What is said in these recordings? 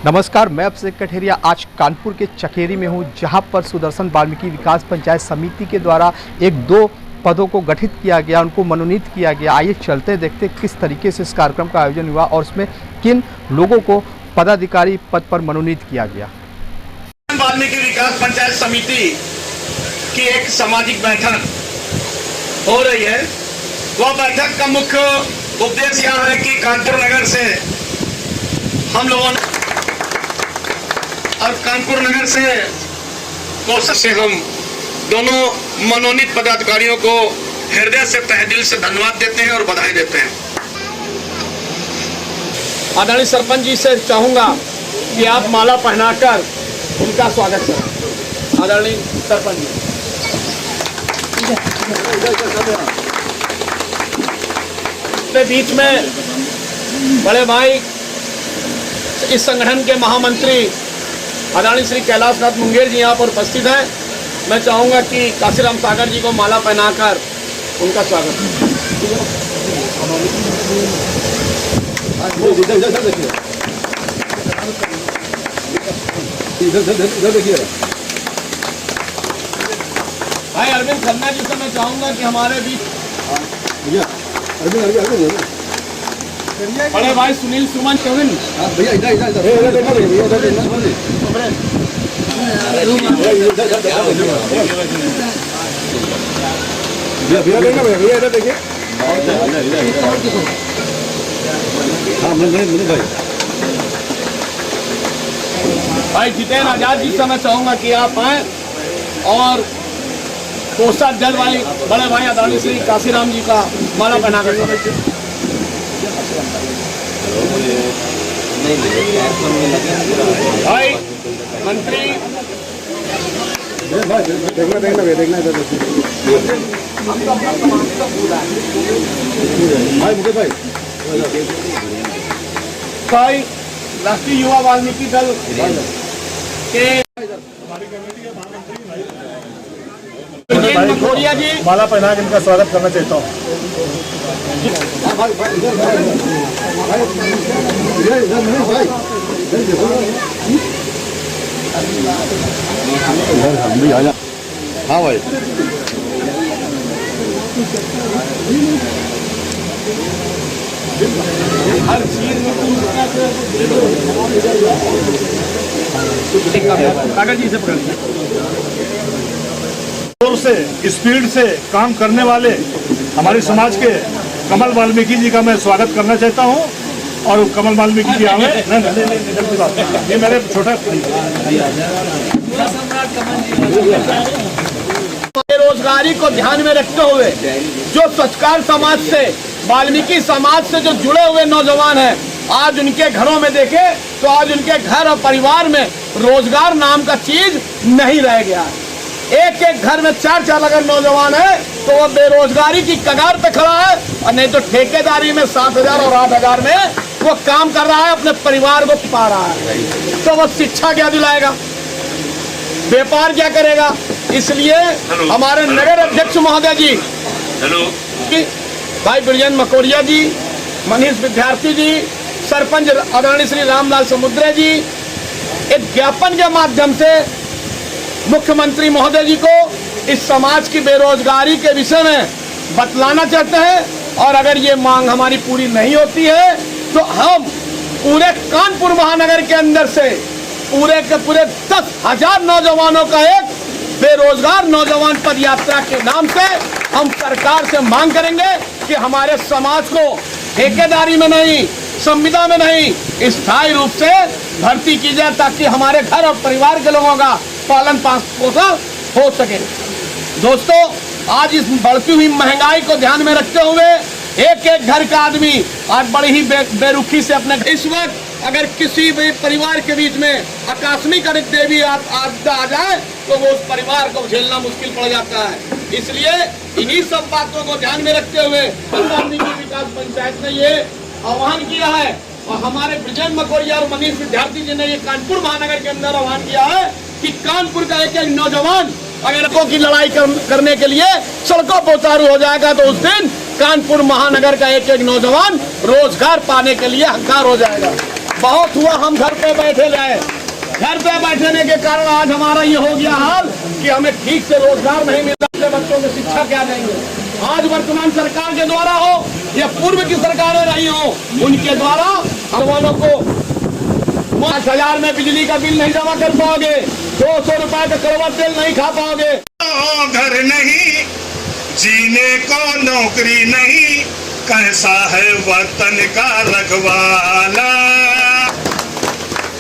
नमस्कार, मैं अभिषेक कठेरिया आज कानपुर के चकेरी में हूं, जहां पर सुदर्शन वाल्मीकि विकास पंचायत समिति के द्वारा एक दो पदों को गठित किया गया, उनको मनोनीत किया गया। आइए चलते देखते किस तरीके से इस कार्यक्रम का आयोजन हुआ और उसमें किन लोगों को पदाधिकारी पद पर मनोनीत किया गया। वाल्मीकि विकास पंचायत समिति की एक सामाजिक बैठक हो रही है। वह बैठक का मुख्य उद्देश्य यह है कि कानपुर नगर से हम लोगों ने और कानपुर नगर से कोशिश से हम दोनों मनोनीत पदाधिकारियों को हृदय से तहे दिल से धन्यवाद देते हैं और बधाई देते हैं। आदरणीय सरपंच जी से चाहूंगा कि आप माला पहनाकर उनका स्वागत करें। आदरणीय सरपंच जी, के बीच में बड़े भाई इस संगठन के महामंत्री आदरणीय श्री कैलाश नाथ मुंगेर जी यहाँ पर उपस्थित हैं। मैं चाहूंगा कि काशीराम सागर जी को माला पहनाकर उनका स्वागत भाई अरविंद खन्ना जी से मैं चाहूंगा कि हमारे बीच बड़े भाई सुनील सुमन चौधरी भाई जितेंद्र आजाद जी से मैं चाहूंगा कि आप आए और कोसा जल भाई बड़े भाई आदरणीय श्री काशीराम जी का माला पहना कर भाई मंत्री भाई राष्ट्रीय युवा वाल्मीकि दल के मकोरिया जी माला पहना के इनका स्वागत करना चाहता हूँ। हाँ भाई, हर चीज कागज जी से पकड़ जोर से स्पीड से काम करने वाले हमारे समाज के कमल वाल्मीकि जी का मैं स्वागत करना चाहता हूं। और कमल वाल्मीकि जी आवे ये मेरे छोटा बेरोजगारी को ध्यान में रखते हुए जो स्वच्छकार समाज से वाल्मीकि समाज से जो जुड़े हुए नौजवान हैं, आज उनके घरों में देखे तो आज उनके घर और परिवार में रोजगार नाम का चीज नहीं रह गया है। एक एक घर में चार चार अगर नौजवान है तो वह बेरोजगारी की कगार पे खड़ा है, और नहीं तो ठेकेदारी में 7,000 और 8,000 में वो काम कर रहा है, अपने परिवार को पा रहा है। तो वह शिक्षा क्या दिलाएगा, व्यापार क्या करेगा। इसलिए हमारे नगर अध्यक्ष महोदय जी कि भाई बिरजन मकोरिया जी, मनीष विद्यार्थी जी, सरपंच आदरणीय श्री रामलाल समुद्रे जी एक ज्ञापन के माध्यम से मुख्यमंत्री महोदय जी को इस समाज की बेरोजगारी के विषय में बतलाना चाहते हैं। और अगर ये मांग हमारी पूरी नहीं होती है तो हम पूरे कानपुर महानगर के अंदर से पूरे के पूरे 10,000 नौजवानों का एक बेरोजगार नौजवान पद यात्रा के नाम से हम सरकार से मांग करेंगे कि हमारे समाज को ठेकेदारी में नहीं, संविदा में नहीं, स्थायी रूप से भर्ती की जाए ताकि हमारे घर और परिवार के लोगों का पालन पोषण हो सके। दोस्तों, आज इस बढ़ती हुई महंगाई को ध्यान में रखते हुए एक एक घर का आदमी आज बड़ी ही बेरुखी से अपने इस वक्त अगर किसी भी परिवार के बीच में आकस्मिक देवी आपदा आ जाए तो वो उस परिवार को झेलना मुश्किल पड़ जाता है। इसलिए इन्हीं सब बातों को ध्यान में रखते हुए वाल्मीकि विकास पंचायत ने ये आह्वान किया है और हमारे बिरजन मकोरिया और मनीष विद्यार्थी जी ने ये कानपुर महानगर के अंदर आह्वान किया है कि कानपुर का एक एक नौजवान अगर की लड़ाई करने के लिए सड़कों पर उतारू हो जाएगा तो उस दिन कानपुर महानगर का एक एक नौजवान रोजगार पाने के लिए हकदार हो जाएगा। बहुत हुआ हम घर पे बैठे रहे। घर पे बैठने के कारण आज हमारा ये हो गया हाल कि हमें ठीक से रोजगार नहीं मिलता, अपने बच्चों को शिक्षा क्या देंगे। आज वर्तमान सरकार के द्वारा हो या पूर्व की सरकारें रही हो, उनके द्वारा हम वालों को 5,000 में बिजली का बिल नहीं जमा कर पाओगे, 200 रुपए का कड़वा तेल नहीं खा पाओगे। घर नहीं, जीने को नौकरी नहीं, कैसा है वतन का रखवाला।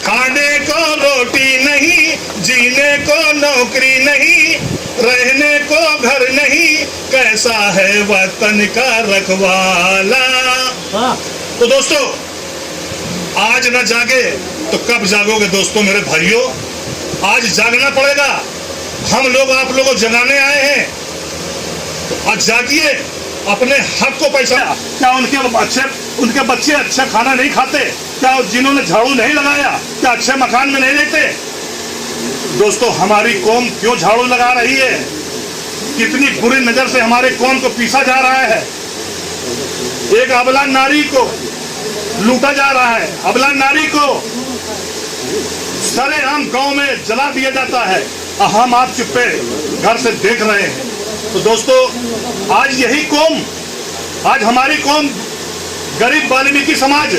खाने को रोटी नहीं, जीने को नौकरी नहीं, रहने को घर नहीं, कैसा है वतन का रखवाला। तो दोस्तों, आज न जागे तो कब जागोगे दोस्तों मेरे भाइयों? आज जागना पड़ेगा। हम लोग आप लोगों को जगाने आए हैं। आज जागिए, अपने हक को पहचाना। क्या उनके बच्चे अच्छा खाना नहीं खाते? क्या जिन्होंने झाड़ू नहीं लगाया क्या अच्छे मकान में नहीं रहते? दोस्तों, हमारी कौम क्यों झाड़ू लगा रही है? कितनी बुरी नजर से हमारे कौम को पीसा जा रहा है। एक अबला नारी को लूटा जा रहा है, अबला नारी को सरेआम गांव में जला दिया जाता है। हम आप चुप्पे घर से देख रहे हैं। तो दोस्तों, आज यही कौम, आज हमारी कौम गरीब वाल्मीकि समाज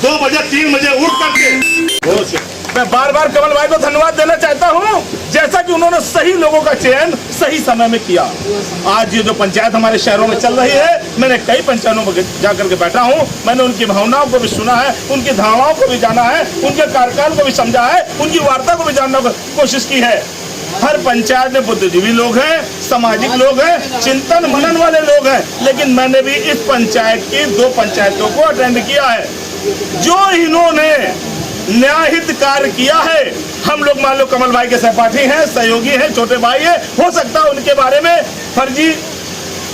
2 बजे 3 बजे उठ करके मैं बार बार कमल भाई को धन्यवाद देना चाहता हूं, जैसा कि उन्होंने सही लोगों का चयन सही समय में किया। आज ये जो पंचायत हमारे शहरों में चल रही है, मैंने कई पंचायतों में जाकर के बैठा हूं। मैंने उनकी भावनाओं को भी सुना है, उनकी धारणाओं को भी जाना है, उनके कार्यकाल को भी समझा है, उनकी वार्ता को भी जानने की कोशिश की है। हर पंचायत में बुद्धिजीवी लोग हैं, सामाजिक लोग हैं, चिंतन मनन वाले लोग हैं, लेकिन मैंने भी इस पंचायत की 2 पंचायतों को अटेंड किया है। जो इन्होंने न्यायहित कार्य किया है, हम लोग मान लो कमल भाई के सहपाठी हैं, सहयोगी हैं, छोटे भाई हैं, हो सकता है उनके बारे में फर्जी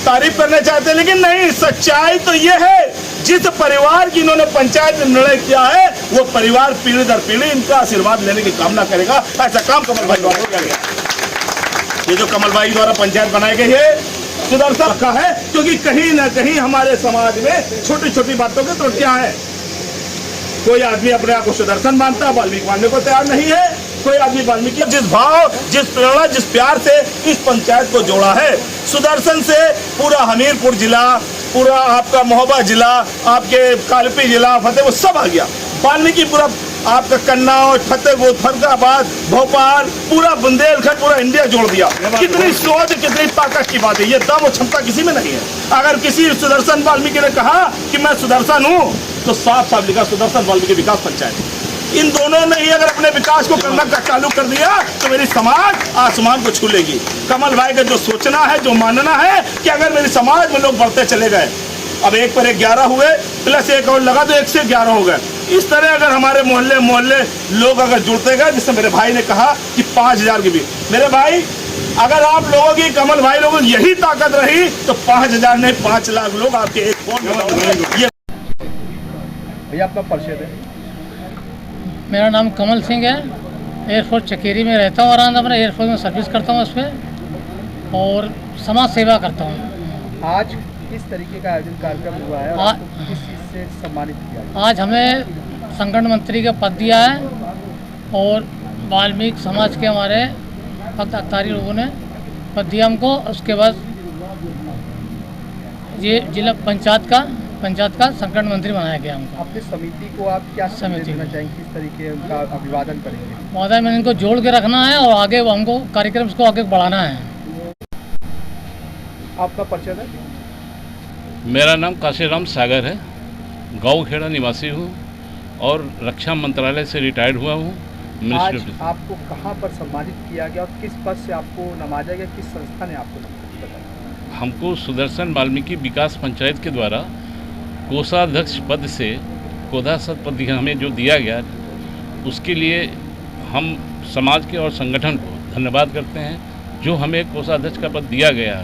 तारीफ करना चाहते हैं, लेकिन नहीं, सच्चाई तो ये है जिस परिवार की इन्होंने पंचायत में निर्णय किया है, वो परिवार पीढ़ी दर पीढ़ी इनका आशीर्वाद लेने की कामना करेगा। ऐसा काम कमल भाई द्वारा किया गया। ये जो कमल भाई द्वारा पंचायत बनाई गई है, सुदर्शन का है, क्योंकि कहीं ना कहीं हमारे समाज में छोटी छोटी बातों की त्रुटियां हैं। कोई आदमी अपने आप को सुदर्शन मानता है, वाल्मीकि मानने को तैयार नहीं है। कोई आदमी वाल्मीकि जिस भाव, जिस प्रेरणा, जिस प्यार से इस पंचायत को जोड़ा है, सुदर्शन से पूरा हमीरपुर जिला, पूरा आपका महोबा जिला, आपके कालपी जिला, फतेहपुर सब आ गया। वाल्मीकि पूरा आपका कन्नौज, फतेहपुर, फरीदाबाद, भोपाल, पूरा बुंदेलखंड, पूरा इंडिया जोड़ दिया। कितनी सोच, कितनी ताकत की बात है। ये दम और क्षमता किसी में नहीं है। अगर किसी सुदर्शन वाल्मीकि ने कहा कि मैं सुदर्शन हूँ, तो साफ साफ लिखा सुदर्शन वाल्मीकि विकास पंचायत। इन दोनों ने ही अगर अपने विकास को करना का चालू कर दिया तो मेरी समाज आसमान को छू लेगी। कमल भाई का जो सोचना है, जो मानना है कि अगर मेरी समाज में लोग बढ़ते चले गए, अब 1 पर 1 11 हुए, प्लस 1 और लगा तो 1 से 11 हो गए। इस तरह अगर हमारे मोहल्ले लोग अगर जुड़ते गए, जिससे मेरे भाई ने कहा कि 5,000 के भी, मेरे भाई अगर आप लोगों की, कमल भाई लोगों की यही ताकत रही तो 5,000 नहीं 5 लाख लोग आपके एक फोन में। भैया अपना परिचय दें। मेरा नाम कमल सिंह है, एयरफोर्स चकेरी में रहता हूँ। आराम अपना एयरफोर्स में सर्विस करता हूँ, उस पर और समाज सेवा करता हूँ। आज किस तरीके का आयोजन कार्यक्रम हुआ है और आपको किस चीज़ से सम्मानित किया? आज हमें संगठन मंत्री का पद दिया है और वाल्मीकि समाज के हमारे अख्तारी लोगों ने पद दिया हमको। उसके बाद ये जिला पंचायत का संगठन मंत्री बनाया गया हमको। अपनी समिति को आप क्या संदेश देना चाहेंगे, किस तरीके उनका अभिवादन करेंगे? महोदय, मैंने इनको जोड़ के रखना है और आगे हमको कार्यक्रम को आगे बढ़ाना है। आपका परिचय दें। मेरा नाम काशीराम सागर है, गाँव खेड़ा निवासी हूँ और रक्षा मंत्रालय से रिटायर्ड हुआ हूँ। आज आपको कहाँ पर सम्मानित किया गया और किस पद से आपको नवाजा गया, किस संस्था ने आपको बताया? हमको सुदर्शन वाल्मीकि विकास पंचायत के द्वारा कोषाध्यक्ष पद से कोषाध्यक्ष पद हमें जो दिया गया, उसके लिए हम समाज के और संगठन को धन्यवाद करते हैं। जो हमें कोषाध्यक्ष का पद दिया गया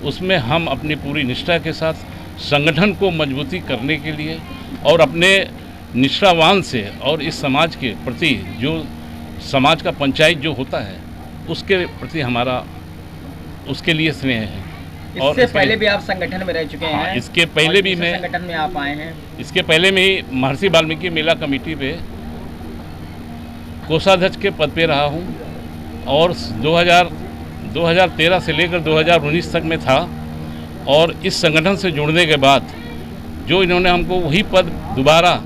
उसमें हम अपनी पूरी निष्ठा के साथ संगठन को मजबूती करने के लिए और अपने निष्ठावान से और इस समाज के प्रति, जो समाज का पंचायत जो होता है उसके प्रति हमारा उसके लिए स्नेह है। और इससे पहले भी आप संगठन में रह चुके हाँ, हैं। इसके पहले भी मैं संगठन में आप आए हैं। इसके पहले में ही महर्षि वाल्मीकि मेला कमेटी पे कोषाध्यक्ष के पद पे रहा हूँ और 2013 से लेकर 2019 तक में था। और इस संगठन से जुड़ने के बाद जो इन्होंने हमको वही पद दोबारा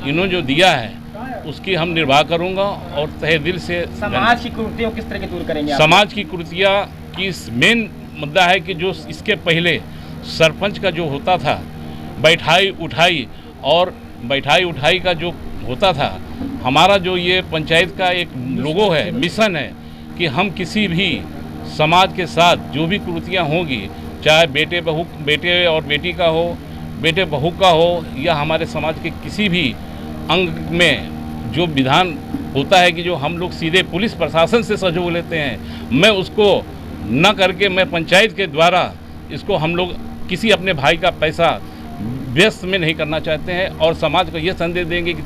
इन्होंने जो दिया है उसकी हम निर्वाह करूँगा और तहे दिल से। समाज की कुरीतियों किस तरह की दूर करेंगे आप? समाज की कुरीतियाँ की मेन मुद्दा है कि जो इसके पहले सरपंच का जो होता था बैठाई उठाई का जो होता था, हमारा जो ये पंचायत का एक लोगो है, मिशन है कि हम किसी भी समाज के साथ जो भी कुरीतियाँ होंगी, चाहे बेटे और बेटी का हो, बेटे बहू का हो, या हमारे समाज के किसी भी अंग में जो विधान होता है कि जो हम लोग सीधे पुलिस प्रशासन से सहयोग लेते हैं, मैं उसको न करके मैं पंचायत के द्वारा इसको हम लोग किसी अपने भाई का पैसा व्यस्त में नहीं करना चाहते हैं। और समाज को ये संदेश देंगे कि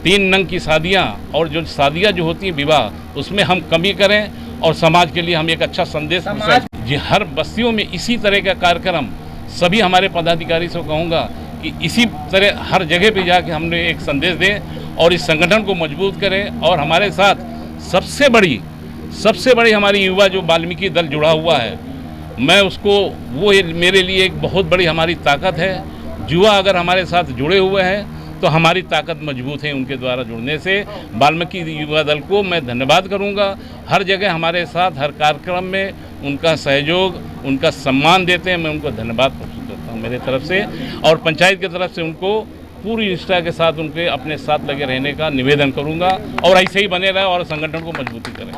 तीन नंग की शादियाँ और जो शादियाँ जो होती हैं विवाह, उसमें हम कमी करें और समाज के लिए हम एक अच्छा संदेश जी हर बस्तियों में इसी तरह का कार्यक्रम सभी हमारे पदाधिकारी से कहूँगा कि इसी तरह हर जगह पे जाके हमने एक संदेश दें और इस संगठन को मजबूत करें। और हमारे साथ सबसे बड़ी हमारी युवा जो वाल्मीकि दल जुड़ा हुआ है, मैं उसको वो मेरे लिए एक बहुत बड़ी हमारी ताकत है। युवा अगर हमारे साथ जुड़े हुए हैं तो हमारी ताकत मजबूत है। उनके द्वारा जुड़ने से वाल्मीकि युवा दल को मैं धन्यवाद करूंगा। हर जगह हमारे साथ हर कार्यक्रम में उनका सहयोग, उनका सम्मान देते हैं। मैं उनको धन्यवाद प्रस्तुत करता हूं मेरे तरफ से और पंचायत की तरफ से उनको पूरी निष्ठा के साथ उनके अपने साथ लगे रहने का निवेदन करूंगा और ऐसे ही बने रहे और संगठन को मजबूती करें।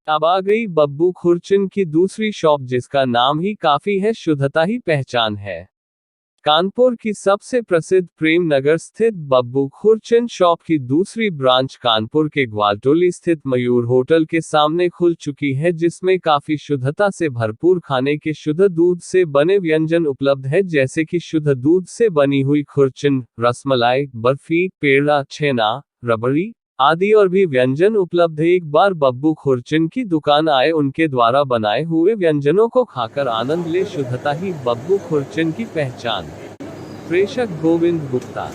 अब आ गई बब्बू खुरचन की दूसरी शॉप, जिसका नाम ही काफी है, शुद्धता ही पहचान है। कानपुर की सबसे प्रसिद्ध प्रेम नगर स्थित बब्बू खुरचन शॉप की दूसरी ब्रांच कानपुर के ग्वालटोली स्थित मयूर होटल के सामने खुल चुकी है, जिसमें काफी शुद्धता से भरपूर खाने के शुद्ध दूध से बने व्यंजन उपलब्ध है, जैसे कि शुद्ध दूध से बनी हुई खुरचन, रसमलाई, बर्फी, पेड़ा, छेना, रबड़ी आदि और भी व्यंजन उपलब्ध है। एक बार बब्बू खुरचन की दुकान आए, उनके द्वारा बनाए हुए व्यंजनों को खाकर आनंद ले। शुद्धता ही बब्बू खुरचन की पहचान। प्रेषक गोविंद गुप्ता।